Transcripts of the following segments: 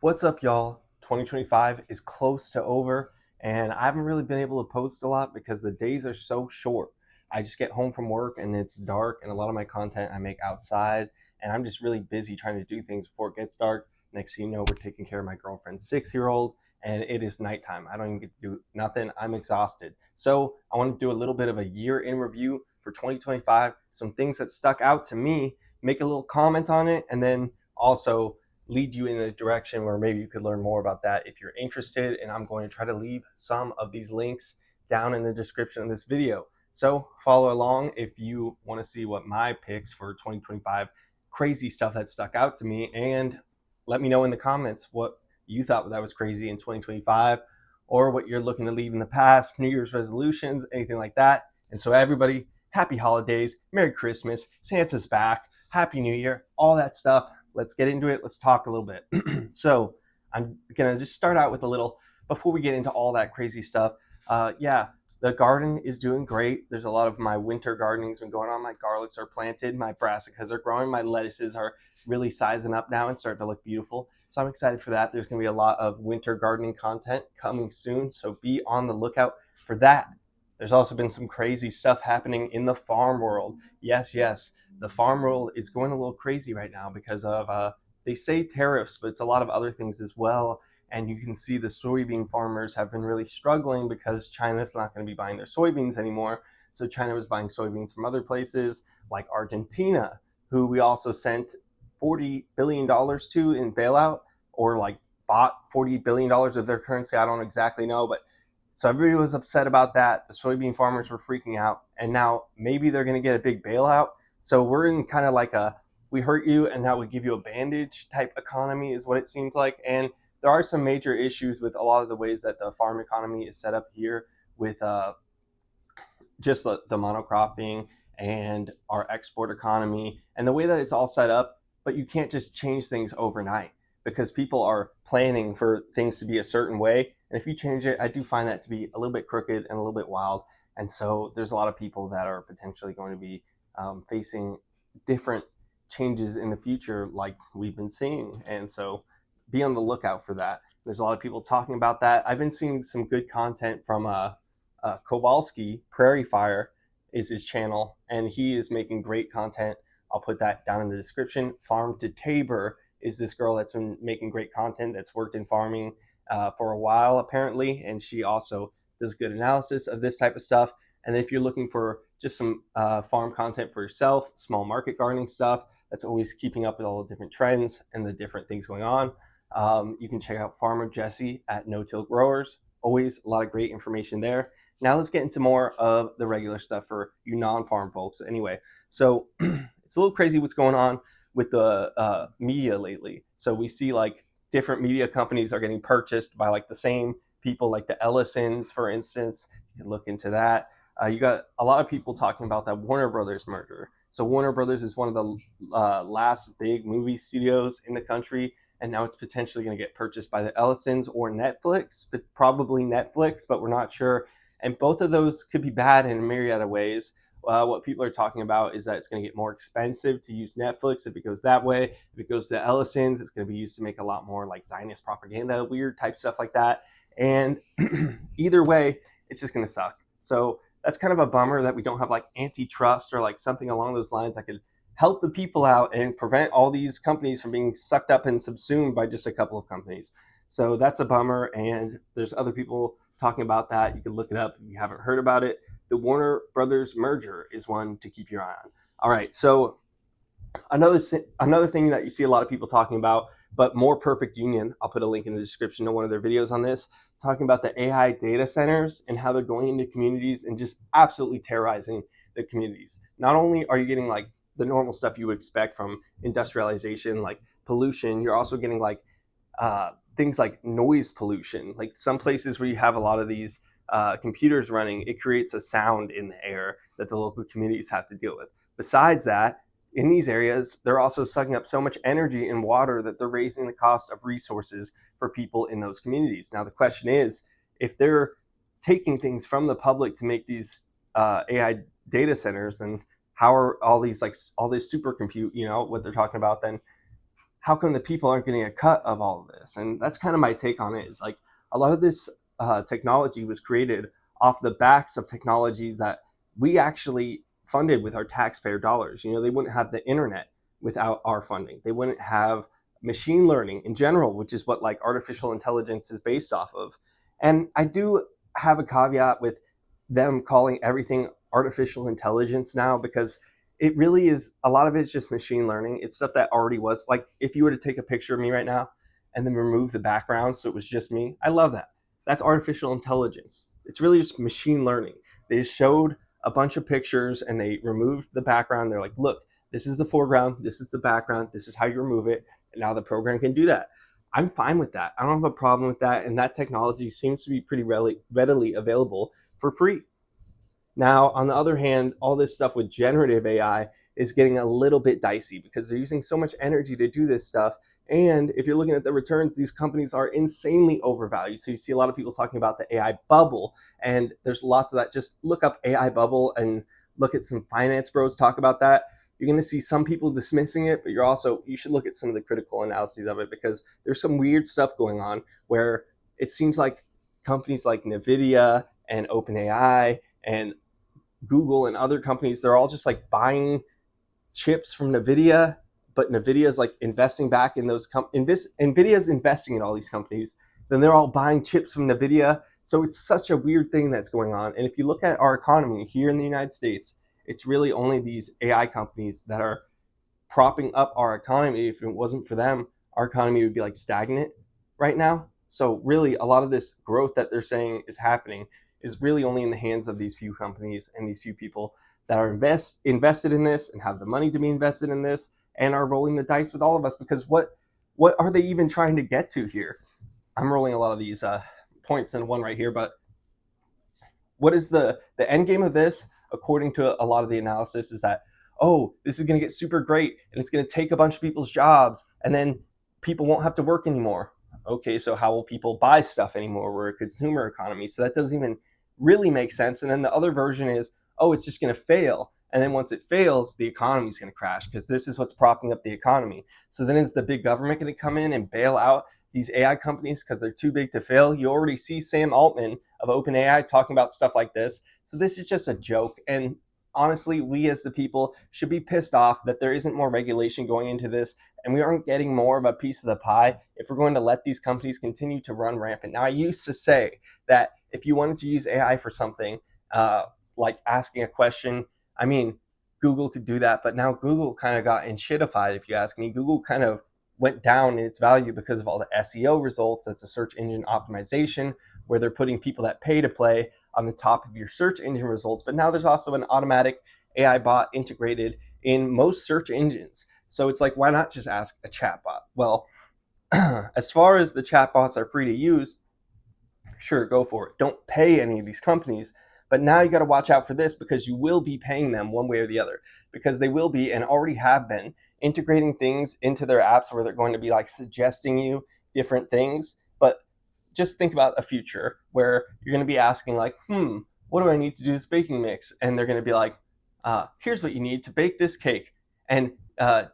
What's up, y'all? 2025 is close to over, and I haven't really been able to post a lot because the days are so short. I just get home from work and it's dark, and a lot of my content I make outside, and I'm just really busy trying to do things before it gets dark. Next thing you know, we're taking care of my girlfriend's 6-year-old, and it is nighttime. I don't even get to do nothing. I'm exhausted. So, I want to do a little bit of a year in review for 2025, some things that stuck out to me, make a little comment on it, and then also lead you in a direction where maybe you could learn more about that if you're interested. And I'm going to try to leave some of these links down in the description of this video. So follow along if you want to see what my picks for 2025, crazy stuff that stuck out to me, and let me know in the comments what you thought that was crazy in 2025 or what you're looking to leave in the past, New Year's resolutions, anything like that. And so everybody, happy holidays, Merry Christmas, Santa's back, Happy New Year, all that stuff. Let's get into it. Let's talk a little bit. So I'm going to just start out with a little, before we get into all that crazy stuff. Yeah, the garden is doing great. There's a lot of my winter gardening's been going on. My garlics are planted. My brassicas are growing. My lettuces are really sizing up now and starting to look beautiful. So I'm excited for that. There's going to be a lot of winter gardening content coming soon. So be on the lookout for that. There's also been some crazy stuff happening in the farm world. Yes, the farm world is going a little crazy right now because of, they say tariffs, but it's a lot of other things as well. And you can see the soybean farmers have been really struggling because China's not going to be buying their soybeans anymore. So China was buying soybeans from other places like Argentina, who we also sent $40 billion to in bailout, or like bought $40 billion of their currency. I don't exactly know, but so everybody was upset about that. The soybean farmers were freaking out, and now maybe they're going to get a big bailout. So we're in kind of like a we hurt you and now we give you a bandage type economy is what it seems like. And there are some major issues with a lot of the ways that the farm economy is set up here with just the monocropping and our export economy and the way that it's all set up. But you can't just change things overnight because people are planning for things to be a certain way. And if you change it, I do find that to be a little bit crooked and a little bit wild. And so there's a lot of people that are potentially going to be facing different changes in the future like we've been seeing. And so be on the lookout for that. There's a lot of people talking about that. I've been seeing some good content from Kowalski. Prairie Fire is his channel, and he is making great content. I'll put that down in the description. Farm to Tabor is this girl that's been making great content, that's worked in farming for a while apparently, and she also does good analysis of this type of stuff. And if you're looking for just some farm content for yourself, small market gardening stuff, that's always keeping up with all the different trends and the different things going on, you can check out Farmer Jesse at No Till Growers. Always a lot of great information there. Now let's get into more of the regular stuff for you non-farm folks. Anyway, so it's a little crazy what's going on with the media lately. So we see like different media companies are getting purchased by like the same people, like the Ellisons, for instance. You can look into that. You got a lot of people talking about that Warner Brothers merger. So Warner Brothers is one of the last big movie studios in the country, and now it's potentially going to get purchased by the Ellisons or Netflix, but probably Netflix, but we're not sure. And both of those could be bad in a myriad of ways. What people are talking about is that it's going to get more expensive to use Netflix if it goes that way. If it goes to Ellison's, it's going to be used to make a lot more like Zionist propaganda, weird type stuff like that. And either way, it's just going to suck. So that's kind of a bummer that we don't have like antitrust or like something along those lines that could help the people out and prevent all these companies from being sucked up and subsumed by just a couple of companies. So that's a bummer, and there's other people talking about that. You can look it up if you haven't heard about it. The Warner Brothers merger is one to keep your eye on. All right, so another thing that you see a lot of people talking about, but More Perfect Union, I'll put a link in the description to one of their videos on this, talking about the AI data centers and how they're going into communities and just absolutely terrorizing the communities. Not only are you getting like the normal stuff you would expect from industrialization, like pollution, you're also getting like things like noise pollution. Like some places where you have a lot of these computers running, it creates a sound in the air that the local communities have to deal with. Besides that, in these areas, they're also sucking up so much energy and water that they're raising the cost of resources for people in those communities. Now, the question is, if they're taking things from the public to make these AI data centers, and how are all these like all this supercompute, you know, what they're talking about, then how come the people aren't getting a cut of all of this? And that's kind of my take on it. Is like a lot of this technology was created off the backs of technologies that we actually funded with our taxpayer dollars. You know, they wouldn't have the internet without our funding. They wouldn't have machine learning in general, which is what like artificial intelligence is based off of. And I do have a caveat with them calling everything artificial intelligence now, because it really is, a lot of it is just machine learning. It's stuff that already was. Like if you were to take a picture of me right now and then remove the background so it was just me, I love that. That's artificial intelligence. It's really just machine learning. They just showed a bunch of pictures and they removed the background. They're like, look, this is the foreground, this is the background, this is how you remove it, and now the program can do that. I'm fine with that. I don't have a problem with that, and that technology seems to be pretty readily available for free. Now, on the other hand, all this stuff with generative AI is getting a little bit dicey because they're using so much energy to do this stuff. And if you're looking at the returns, these companies are insanely overvalued. So you see a lot of people talking about the AI bubble, and there's lots of that. Just look up AI bubble and look at some finance bros talk about that. You're going to see some people dismissing it, but you should look at some of the critical analyses of it, because there's some weird stuff going on where it seems like companies like NVIDIA and OpenAI and Google and other companies, they're all just like buying chips from NVIDIA, but NVIDIA is like investing back in those companies. NVIDIA is investing in all these companies. Then they're all buying chips from NVIDIA. So it's such a weird thing that's going on. And if you look at our economy here in the United States, it's really only these AI companies that are propping up our economy. If it wasn't for them, our economy would be like stagnant right now. So really, a lot of this growth that they're saying is happening is really only in the hands of these few companies and these few people that are invested in this and have the money to be invested in this and are rolling the dice with all of us. Because what are they even trying to get to here? I'm rolling a lot of these points in one right here, but what is the end game of this? According to a lot of the analysis, is that, oh, this is going to get super great and it's going to take a bunch of people's jobs and then people won't have to work anymore. Okay, so how will people buy stuff anymore? We're a consumer economy, so that doesn't even really make sense. And then the other version is, oh, it's just going to fail, and then once it fails, the economy is going to crash because this is what's propping up the economy. So then is the big government going to come in and bail out these AI companies because they're too big to fail? You already see Sam Altman of OpenAI talking about stuff like this. So this is just a joke. And honestly, we as the people should be pissed off that there isn't more regulation going into this and we aren't getting more of a piece of the pie if we're going to let these companies continue to run rampant. Now, I used to say that if you wanted to use AI for something, like asking a question, I mean, Google could do that, but now Google kind of got in shitified, if you ask me. Google kind of went down in its value because of all the SEO results. That's a search engine optimization, where they're putting people that pay to play on the top of your search engine results. But now there's also an automatic AI bot integrated in most search engines. So it's like, why not just ask a chatbot? Well, as far as the chatbots are free to use, sure, go for it. Don't pay any of these companies. But now you got to watch out for this, because you will be paying them one way or the other, because they will be and already have been integrating things into their apps where they're going to be like suggesting you different things. But just think about a future where you're going to be asking like, what do I need to do this baking mix? And they're going to be like, here's what you need to bake this cake. And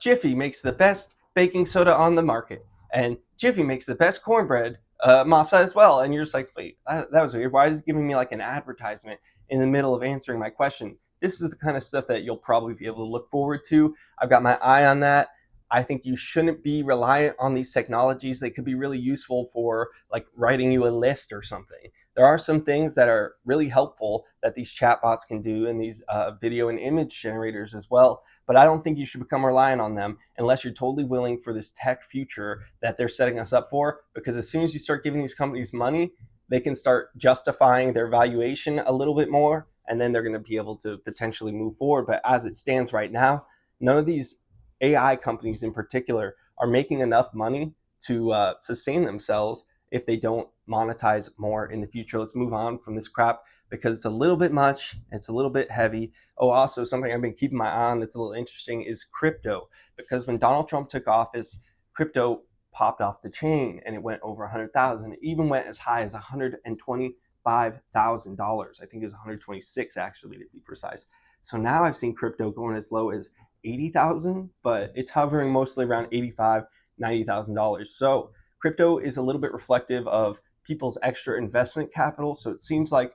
Jiffy makes the best baking soda on the market. And Jiffy makes the best cornbread masa as well. And you're just like, wait, that was weird. Why is it giving me like an advertisement in the middle of answering my question? This is the kind of stuff that you'll probably be able to look forward to. I've got my eye on that. I think you shouldn't be reliant on these technologies. They could be really useful for like writing you a list or something. There are some things that are really helpful that these chatbots can do, and these video and image generators as well. But I don't think you should become reliant on them unless you're totally willing for this tech future that they're setting us up for. Because as soon as you start giving these companies money, they can start justifying their valuation a little bit more, and then they're going to be able to potentially move forward. But as it stands right now, none of these AI companies in particular are making enough money to sustain themselves if they don't monetize more in the future. Let's move on from this crap because it's a little bit much, it's a little bit heavy. Oh, also something I've been keeping my eye on that's a little interesting is crypto, because when Donald Trump took office, crypto popped off the chain and it went over 100,000. It even went as high as $125,000. I think it was 126 actually, to be precise. So now I've seen crypto going as low as 80,000, but it's hovering mostly around 85, $90,000. So crypto is a little bit reflective of people's extra investment capital. So it seems like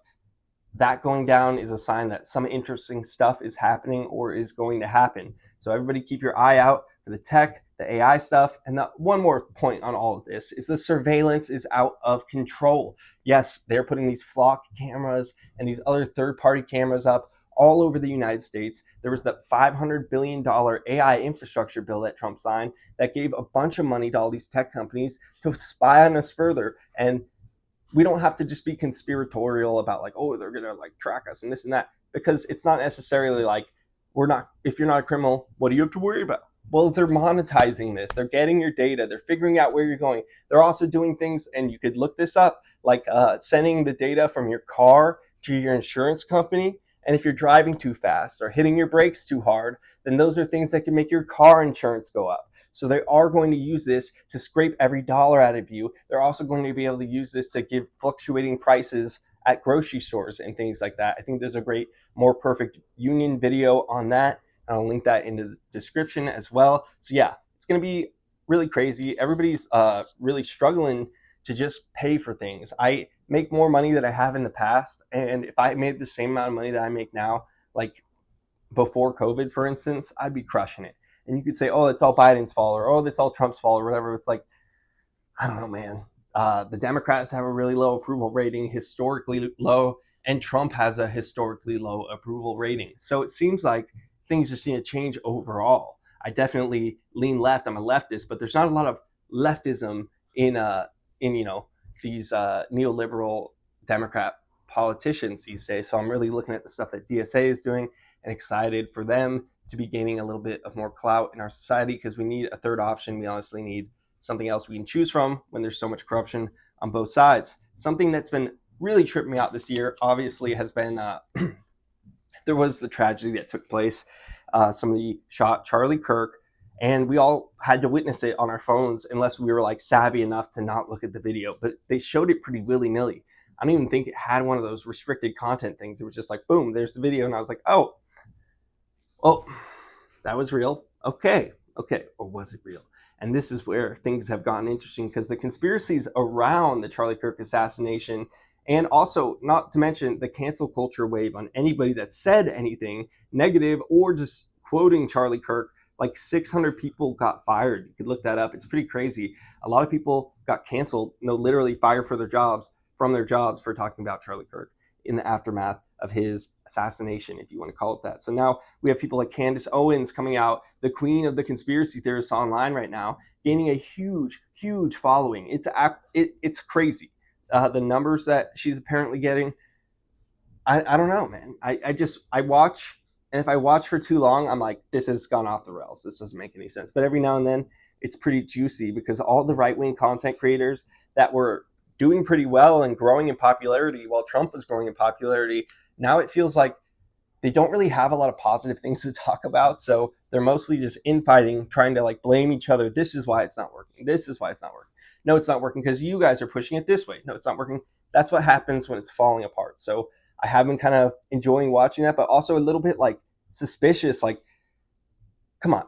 that going down is a sign that some interesting stuff is happening or is going to happen. So everybody keep your eye out for the tech, the AI stuff. And one more point on all of this is the surveillance is out of control. Yes, they're putting these flock cameras and these other third-party cameras up all over the United States. There was that $500 billion AI infrastructure bill that Trump signed that gave a bunch of money to all these tech companies to spy on us further. And we don't have to just be conspiratorial about like, oh, they're gonna like track us and this and that, because it's not necessarily like, we're not, if you're not a criminal, what do you have to worry about? Well, they're monetizing this, they're getting your data, they're figuring out where you're going. They're also doing things, and you could look this up, like sending the data from your car to your insurance company. And if you're driving too fast or hitting your brakes too hard, then those are things that can make your car insurance go up. So they are going to use this to scrape every dollar out of you. They're also going to be able to use this to give fluctuating prices at grocery stores and things like that. I think there's a great More Perfect Union video on that. And I'll link that into the description as well. So yeah, it's going to be really crazy. Everybody's really struggling to just pay for things. I make more money than I have in the past. And if I made the same amount of money that I make now, like before COVID, for instance, I'd be crushing it. And you could say, oh, it's all Biden's fault, or oh, it's all Trump's fault, or whatever. It's like, I don't know, man. The Democrats have a really low approval rating, historically low, and Trump has a historically low approval rating. So it seems like things just need to change overall. I definitely lean left. I'm a leftist, but there's not a lot of leftism in these neoliberal Democrat politicians these days. So I'm really looking at the stuff that DSA is doing and excited for them to be gaining a little bit of more clout in our society, because we need a third option. We honestly need something else we can choose from when there's so much corruption on both sides. Something that's been really tripping me out this year, obviously, has been there was the tragedy that took place. Somebody shot Charlie Kirk, and we all had to witness it on our phones unless we were like savvy enough to not look at the video. But they showed it pretty willy-nilly. I don't even think it had one of those restricted content things. It was just like, boom, there's the video. And I was like, oh, well, that was real. Okay. Or was it real? And this is where things have gotten interesting, because the conspiracies around the Charlie Kirk assassination, and also not to mention the cancel culture wave on anybody that said anything negative or just quoting Charlie Kirk, like 600 people got fired. You could look that up. It's pretty crazy. A lot of people got canceled, literally fired from their jobs for talking about Charlie Kirk in the aftermath of his assassination, if you want to call it that. So now we have people like Candace Owens coming out, the queen of the conspiracy theorists online right now, gaining a huge following. It's crazy. The numbers that she's apparently getting, I don't know, man. I watch, and if I watch for too long, I'm like, this has gone off the rails. This doesn't make any sense. But every now and then, it's pretty juicy, because all the right-wing content creators that were doing pretty well and growing in popularity while Trump was growing in popularity, now it feels like they don't really have a lot of positive things to talk about. So they're mostly just infighting, trying to like blame each other. This is why it's not working. This is why it's not working. No, it's not working because you guys are pushing it this way. No, it's not working. That's what happens when it's falling apart. So I have been kind of enjoying watching that, but also a little bit like suspicious. Like, come on,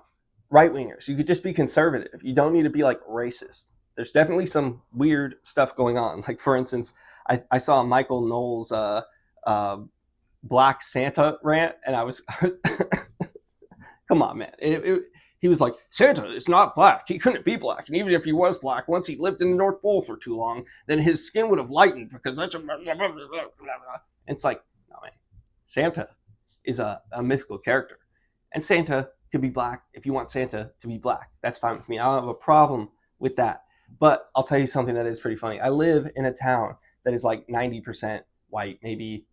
right wingers. You could just be conservative. You don't need to be like racist. There's definitely some weird stuff going on. Like, for instance, I saw Michael Knowles' Black Santa rant, and I was, come on, man. He was like, Santa is not black. He couldn't be black. And even if he was black, once he lived in the North Pole for too long, then his skin would have lightened, because that's a... It's like, no, man. Santa is a mythical character. And Santa could be black if you want Santa to be black. That's fine with me. I don't have a problem with that. But I'll tell you something that is pretty funny. I live in a town that is like 90% white, maybe.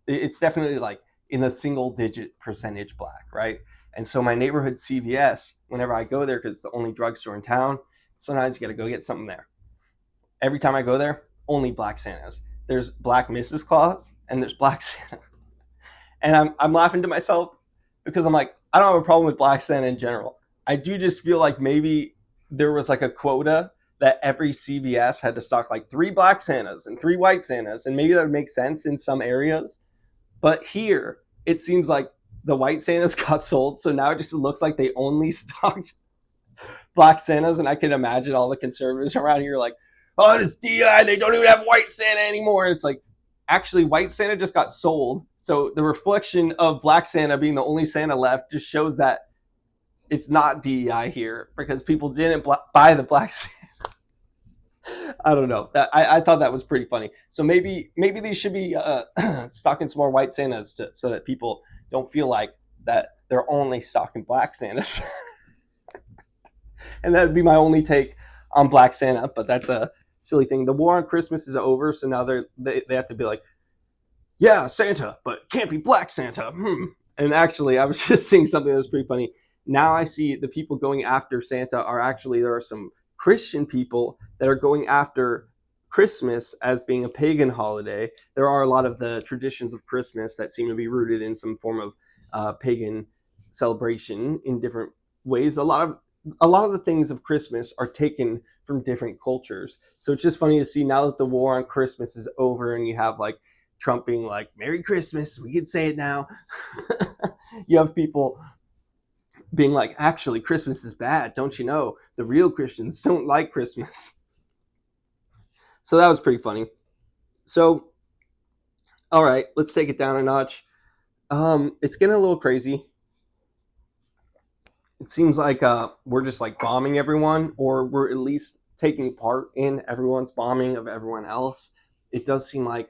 It's definitely like in the single-digit percentage black, right? And so my neighborhood CVS, whenever I go there, because it's the only drugstore in town, sometimes you got to go get something there. Every time I go there, only black Santas. There's black Mrs. Claus, and there's black Santa. And I'm laughing to myself, because I'm like, I don't have a problem with black Santa in general. I do just feel like maybe there was like a quota that every CVS had to stock like 3 black Santas and 3 white Santas, and maybe that would make sense in some areas. But here, it seems like the white Santas got sold, so now it just looks like they only stocked Black Santas, and I can imagine all the conservatives around here like, oh, this DI, they don't even have white Santa anymore. It's like, actually, white Santa just got sold. So the reflection of Black Santa being the only Santa left just shows that it's not DEI here because people didn't buy the Black Santa. I don't know. I thought that was pretty funny. So maybe these should be stocking some more white Santas so that people don't feel like that they're only stocking Black Santas. And that would be my only take on Black Santa. But that's a silly thing. The war on Christmas is over, so now they have to be like, yeah, Santa, but can't be Black Santa. And actually, I was just seeing something that was pretty funny. Now I see the people going after Santa are actually, there are some Christian people that are going after Christmas as being a pagan holiday. There are a lot of the traditions of Christmas that seem to be rooted in some form of pagan celebration in different ways. A lot of the things of Christmas are taken from different cultures. So it's just funny to see now that the war on Christmas is over and you have like Trump being like, Merry Christmas, we can say it now. You have people being like, actually, Christmas is bad, don't you know? The real Christians don't like Christmas. So that was pretty funny. So, all right, let's take it down a notch. It's getting a little crazy. It seems like we're just like bombing everyone, or we're at least taking part in everyone's bombing of everyone else. It does seem like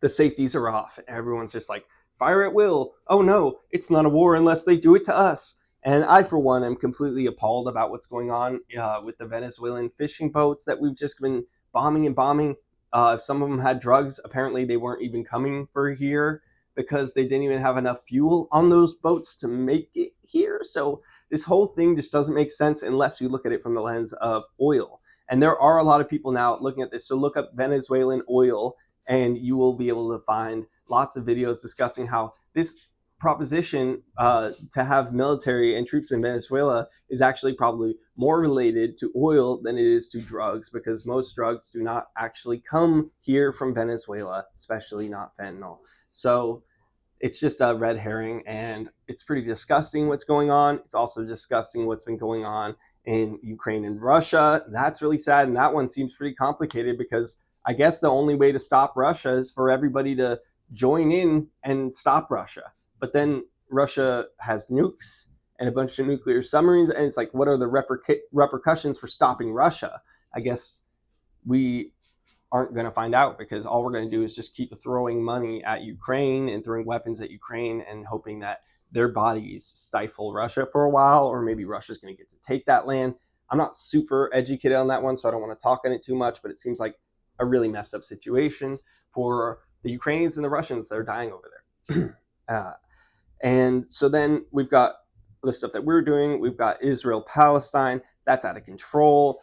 the safeties are off. Everyone's just like, fire at will. Oh no, it's not a war unless they do it to us. And I, for one, am completely appalled about what's going on with the Venezuelan fishing boats that we've just been bombing and bombing. If some of them had drugs, apparently they weren't even coming for here because they didn't even have enough fuel on those boats to make it here. So this whole thing just doesn't make sense unless you look at it from the lens of oil. And there are a lot of people now looking at this. So look up Venezuelan oil and you will be able to find lots of videos discussing how this proposition to have military and troops in Venezuela is actually probably more related to oil than it is to drugs, because most drugs do not actually come here from Venezuela, especially not fentanyl. So it's just a red herring, and it's pretty disgusting what's going on. It's also disgusting what's been going on in Ukraine and Russia. That's really sad, and that one seems pretty complicated because I guess the only way to stop Russia is for everybody to join in and stop Russia. But then Russia has nukes and a bunch of nuclear submarines, and it's like, what are the repercussions for stopping Russia? I guess we aren't going to find out, because all we're going to do is just keep throwing money at Ukraine and throwing weapons at Ukraine and hoping that their bodies stifle Russia for a while, or maybe Russia's going to get to take that land. I'm not super educated on that one, so I don't want to talk on it too much, but it seems like a really messed up situation for the Ukrainians and the Russians that are dying over there. And so then we've got the stuff that we're doing. We've got Israel, Palestine. That's out of control.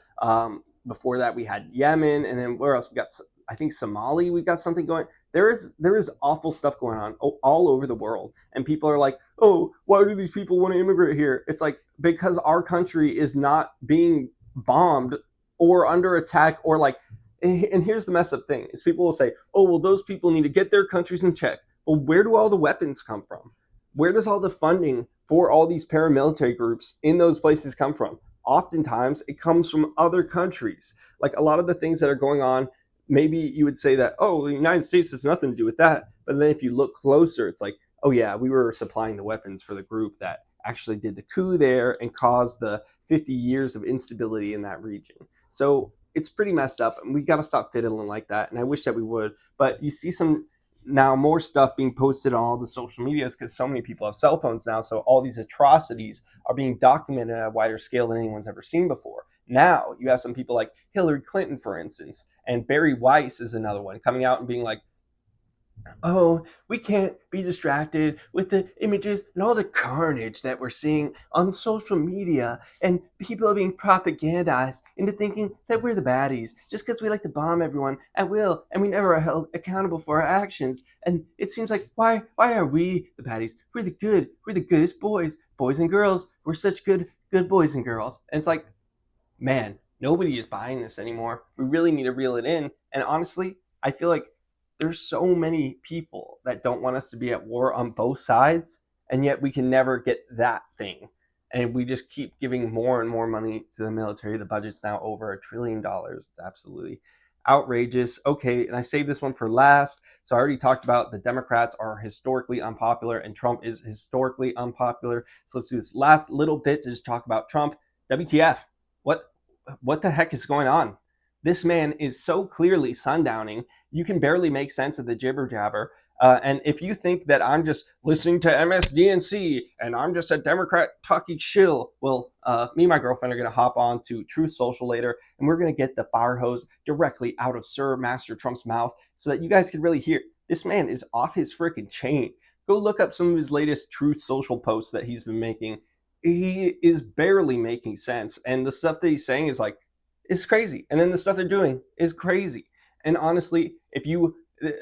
Before that, we had Yemen, and then where else? We got, I think, Somali. We've got something going. There is awful stuff going on all over the world, and people are like, "Oh, why do these people want to immigrate here?" It's like, because our country is not being bombed or under attack, or like. And here's the mess up thing: is people will say, "Oh, well, those people need to get their countries in check." Well, where do all the weapons come from? Where does all the funding for all these paramilitary groups in those places come from? Oftentimes it comes from other countries. Like a lot of the things that are going on, maybe you would say that, oh, the United States has nothing to do with that. But then if you look closer, it's like, oh yeah, we were supplying the weapons for the group that actually did the coup there and caused the 50 years of instability in that region. So it's pretty messed up, and we got to stop fiddling like that. And I wish that we would. But you see some now more stuff being posted on all the social medias because so many people have cell phones now. So all these atrocities are being documented at a wider scale than anyone's ever seen before. Now you have some people like Hillary Clinton, for instance, and Barry Weiss is another one, coming out and being like, oh, we can't be distracted with the images and all the carnage that we're seeing on social media, and people are being propagandized into thinking that we're the baddies just because we like to bomb everyone at will, and we never are held accountable for our actions. And it seems like, why are we the baddies? We're the good. We're the goodest boys and girls. We're such good boys and girls. And it's like, man, nobody is buying this anymore. We really need to reel it in. And honestly, I feel like there's so many people that don't want us to be at war on both sides, and yet we can never get that thing. and we just keep giving more and more money to the military. The budget's now over $1 trillion. It's absolutely outrageous. Okay, and I saved this one for last. So I already talked about the Democrats are historically unpopular and Trump is historically unpopular. So let's do this last little bit to just talk about Trump. WTF? What the heck is going on? This man is so clearly sundowning. You can barely make sense of the jibber jabber. And if you think that I'm just listening to MSDNC and I'm just a Democrat talking shill, well, me and my girlfriend are going to hop on to Truth Social later, and we're going to get the fire hose directly out of Sir Master Trump's mouth so that you guys can really hear. This man is off his freaking chain. Go look up some of his latest Truth Social posts that he's been making. He is barely making sense, and the stuff that he's saying is crazy, and then the stuff they're doing is crazy. And honestly,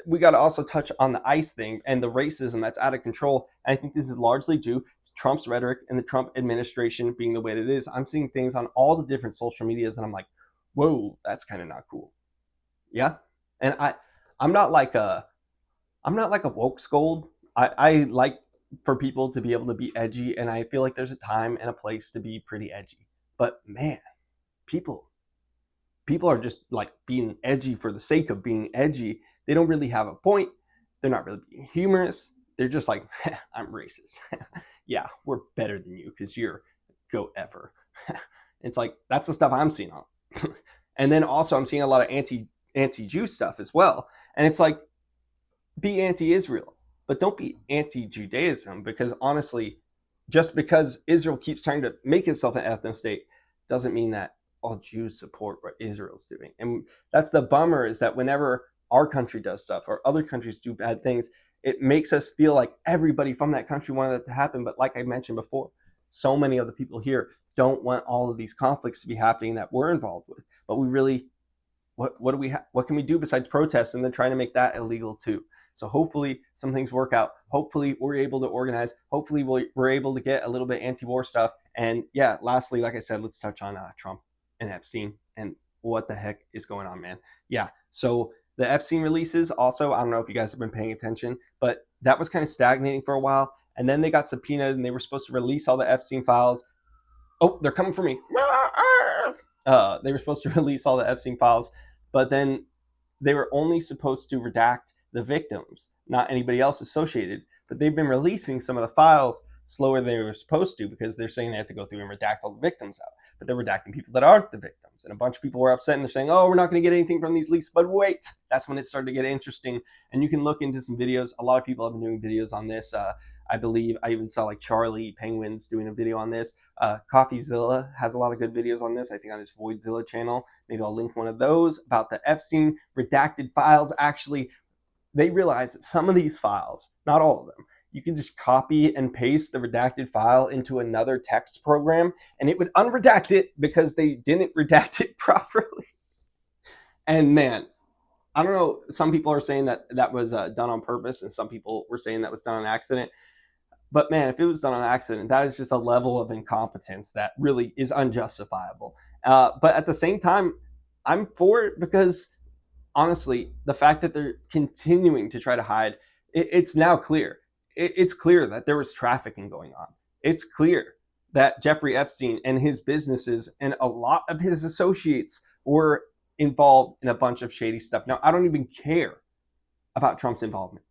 we got to also touch on the ICE thing and the racism that's out of control. And I think this is largely due to Trump's rhetoric and the Trump administration being the way that it is. I'm seeing things on all the different social medias, and I'm like, whoa, that's kind of not cool. Yeah, and I'm not like a woke scold. I like for people to be able to be edgy, and I feel like there's a time and a place to be pretty edgy. But man, people are just like being edgy for the sake of being edgy. They don't really have a point. They're not really being humorous. They're just like, I'm racist. Yeah, we're better than you because you're go ever. It's like that's the stuff I'm seeing on. And then also I'm seeing a lot of anti-Jew stuff as well. And it's like, be anti-Israel, but don't be anti-Judaism, because honestly, just because Israel keeps trying to make itself an ethno state doesn't mean that all Jews support what Israel's doing. And that's the bummer, is that whenever our country does stuff or other countries do bad things, it makes us feel like everybody from that country wanted that to happen. But like I mentioned before, so many of the people here don't want all of these conflicts to be happening that we're involved with. But we really, what can we do besides protest and then trying to make that illegal too? So hopefully some things work out. Hopefully we're able to organize. Hopefully we're able to get a little bit anti-war stuff. And yeah, lastly, like I said, let's touch on Trump and Epstein and what the heck is going on, man. Yeah, so the Epstein releases also, I don't know if you guys have been paying attention, but that was kind of stagnating for a while. And then they got subpoenaed and they were supposed to release all the Epstein files. Oh, they're coming for me. They were supposed to release all the Epstein files, but then they were only supposed to redact the victims, not anybody else associated. But they've been releasing some of the files slower than they were supposed to, because they're saying they have to go through and redact all the victims out. But they're redacting people that aren't the victims. And a bunch of people were upset and they're saying, oh, we're not going to get anything from these leaks. But wait, that's when it started to get interesting. And you can look into some videos. A lot of people have been doing videos on this. I believe I even saw like Charlie Penguins doing a video on this. Coffeezilla has a lot of good videos on this, I think on his Voidzilla channel. Maybe I'll link one of those about the Epstein redacted files. Actually, they realized that some of these files, not all of them, you can just copy and paste the redacted file into another text program and it would unredact it because they didn't redact it properly. And man, I don't know, some people are saying that that was done on purpose, and some people were saying that was done on accident. But man, if it was done on accident, that is just a level of incompetence that really is unjustifiable. But at the same time, I'm for it because honestly, the fact that they're continuing to try to hide, it's now clear. It's clear that there was trafficking going on. It's clear that Jeffrey Epstein and his businesses and a lot of his associates were involved in a bunch of shady stuff. Now, I don't even care about Trump's involvement.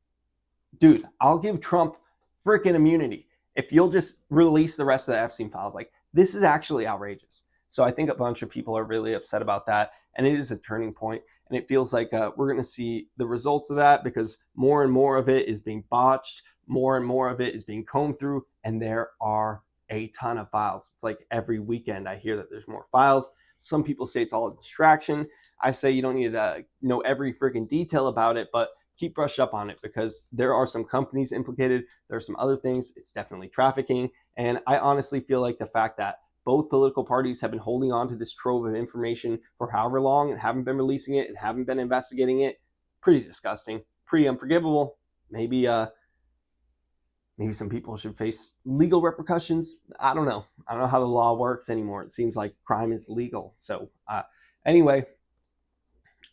Dude, I'll give Trump freaking immunity if you'll just release the rest of the Epstein files. Like, this is actually outrageous. So I think a bunch of people are really upset about that, and it is a turning point. And it feels like we're going to see the results of that, because more and more of it is being botched. More and more of it is being combed through, and there are a ton of files. It's like every weekend I hear that there's more files. Some people say it's all a distraction. I say you don't need to know every freaking detail about it, but keep brushed up on it, because there are some companies implicated. There are some other things. It's definitely trafficking. And I honestly feel like the fact that both political parties have been holding on to this trove of information for however long and haven't been releasing it and haven't been investigating it, pretty disgusting, pretty unforgivable. Maybe some people should face legal repercussions. I don't know. I don't know how the law works anymore. It seems like crime is legal. So anyway,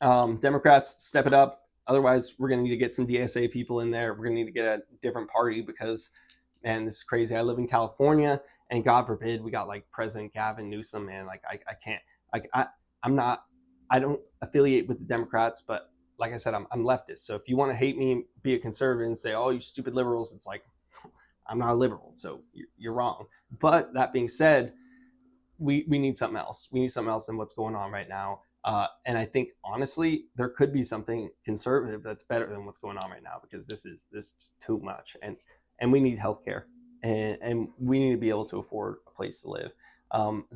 Democrats, step it up. Otherwise, we're going to need to get some DSA people in there. We're going to need to get a different party, because, man, this is crazy. I live in California, And God forbid we got like President Gavin Newsom, man. Like I can't, like I'm not, I don't affiliate with the Democrats, but like I said, I'm leftist. So if you want to hate me and be a conservative and say, oh, you stupid liberals, it's like, I'm not a liberal, so you're wrong. But that being said, we need something else. We need something else than what's going on right now. And I think honestly, there could be something conservative that's better than what's going on right now, because this is just too much, and we need healthcare, and we need to be able to afford a place to live.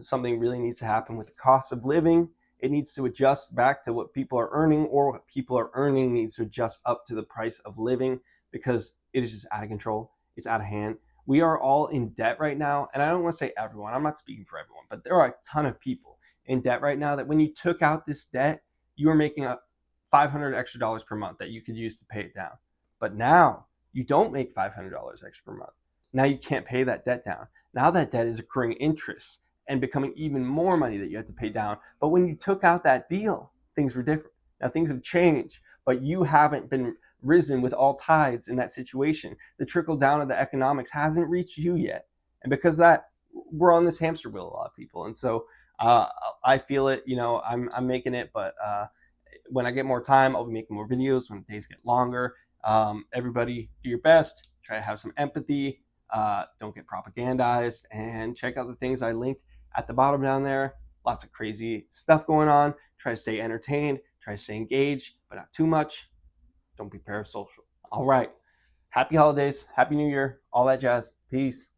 Something really needs to happen with the cost of living. It needs to adjust back to what people are earning, or what people are earning needs to adjust up to the price of living, because it is just out of control. It's out of hand. We are all in debt right now. And I don't want to say everyone, I'm not speaking for everyone, but there are a ton of people in debt right now that when you took out this debt, you were making up $500 extra dollars per month that you could use to pay it down. But now you don't make $500 extra per month. Now you can't pay that debt down. Now that debt is accruing interest and becoming even more money that you have to pay down. But when you took out that deal, things were different. Now things have changed, but you haven't been risen with all tides in that situation. The trickle down of the economics hasn't reached you yet. And because of that, we're on this hamster wheel, a lot of people. And so uh, I feel it, I'm making it, but when I get more time, I'll be making more videos when the days get longer. Everybody do your best, try to have some empathy, don't get propagandized, and check out the things I linked at the bottom down there. Lots of crazy stuff going on. Try to stay entertained, try to stay engaged, but not too much. Don't be parasocial. All right. Happy holidays. Happy New Year. All that jazz. Peace.